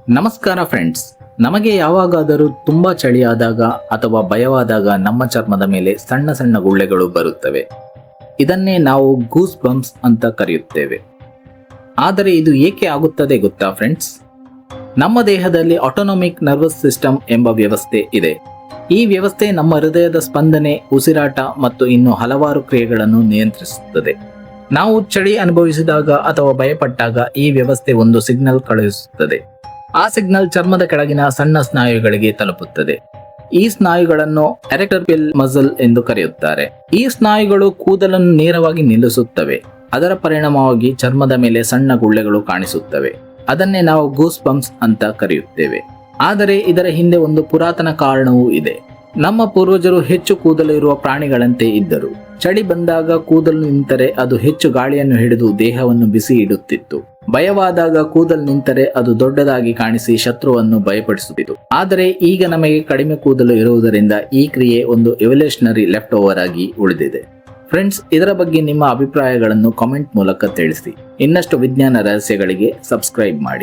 ನಮಸ್ಕಾರ ಫ್ರೆಂಡ್ಸ್. ನಮಗೆ ಯಾವಾಗಾದರೂ ತುಂಬಾ ಚಳಿಯಾದಾಗ ಅಥವಾ ಭಯವಾದಾಗ ನಮ್ಮ ಚರ್ಮದ ಮೇಲೆ ಸಣ್ಣ ಸಣ್ಣ ಗುಳ್ಳೆಗಳು ಬರುತ್ತವೆ. ಇದನ್ನೇ ನಾವು ಗೂಸ್ ಬಂಪ್ಸ್ ಅಂತ ಕರೆಯುತ್ತೇವೆ. ಆದರೆ ಇದು ಏಕೆ ಆಗುತ್ತದೆ ಗೊತ್ತಾ ಫ್ರೆಂಡ್ಸ್? ನಮ್ಮ ದೇಹದಲ್ಲಿ ಆಟೋನಮಿಕ್ ನರ್ವಸ್ ಸಿಸ್ಟಮ್ ಎಂಬ ವ್ಯವಸ್ಥೆ ಇದೆ. ಈ ವ್ಯವಸ್ಥೆ ನಮ್ಮ ಹೃದಯದ ಸ್ಪಂದನೆ, ಉಸಿರಾಟ ಮತ್ತು ಇನ್ನು ಹಲವಾರು ಕ್ರಿಯೆಗಳನ್ನು ನಿಯಂತ್ರಿಸುತ್ತದೆ. ನಾವು ಚಳಿ ಅನುಭವಿಸಿದಾಗ ಅಥವಾ ಭಯಪಟ್ಟಾಗ ಈ ವ್ಯವಸ್ಥೆ ಒಂದು ಸಿಗ್ನಲ್ ಕಳುಹಿಸುತ್ತದೆ. ಆ ಸಿಗ್ನಲ್ ಚರ್ಮದ ಕೆಳಗಿನ ಸಣ್ಣ ಸ್ನಾಯುಗಳಿಗೆ ತಲುಪುತ್ತದೆ. ಈ ಸ್ನಾಯುಗಳನ್ನು ಎರೆಕ್ಟರ್ ಮಸಲ್ ಎಂದು ಕರೆಯುತ್ತಾರೆ. ಈ ಸ್ನಾಯುಗಳು ಕೂದಲನ್ನು ನೇರವಾಗಿ ನಿಲ್ಲಿಸುತ್ತವೆ. ಅದರ ಪರಿಣಾಮವಾಗಿ ಚರ್ಮದ ಮೇಲೆ ಸಣ್ಣ ಗುಳ್ಳೆಗಳು ಕಾಣಿಸುತ್ತವೆ. ಅದನ್ನೇ ನಾವು ಗೂಸ್ ಬಂಪ್ಸ್ ಅಂತ ಕರೆಯುತ್ತೇವೆ. ಆದರೆ ಇದರ ಹಿಂದೆ ಒಂದು ಪುರಾತನ ಕಾರಣವೂ ಇದೆ. ನಮ್ಮ ಪೂರ್ವಜರು ಹೆಚ್ಚು ಕೂದಲು ಇರುವ ಪ್ರಾಣಿಗಳಂತೆ ಇದ್ದರು. ಚಳಿ ಬಂದಾಗ ಕೂದಲು ನಿಂತರೆ ಅದು ಹೆಚ್ಚು ಗಾಳಿಯನ್ನು ಹಿಡಿದು ದೇಹವನ್ನು ಬಿಸಿ ಇಡುತ್ತಿತ್ತು. ಭಯವಾದಾಗ ಕೂದಲು ನಿಂತರೆ ಅದು ದೊಡ್ಡದಾಗಿ ಕಾಣಿಸಿ ಶತ್ರುವನ್ನು ಭಯಪಡಿಸುತ್ತಿತ್ತು. ಆದರೆ ಈಗ ನಮಗೆ ಕಡಿಮೆ ಕೂದಲು ಇರುವುದರಿಂದ ಈ ಕ್ರಿಯೆ ಒಂದು ಎವಲ್ಯೂಷನರಿ ಲೆಫ್ಟ್ ಓವರ್ ಆಗಿ ಉಳಿದಿದೆ. ಫ್ರೆಂಡ್ಸ್, ಇದರ ಬಗ್ಗೆ ನಿಮ್ಮ ಅಭಿಪ್ರಾಯಗಳನ್ನು ಕಾಮೆಂಟ್ ಮೂಲಕ ತಿಳಿಸಿ. ಇನ್ನಷ್ಟು ವಿಜ್ಞಾನ ರಹಸ್ಯಗಳಿಗೆ ಸಬ್ಸ್ಕ್ರೈಬ್ ಮಾಡಿ.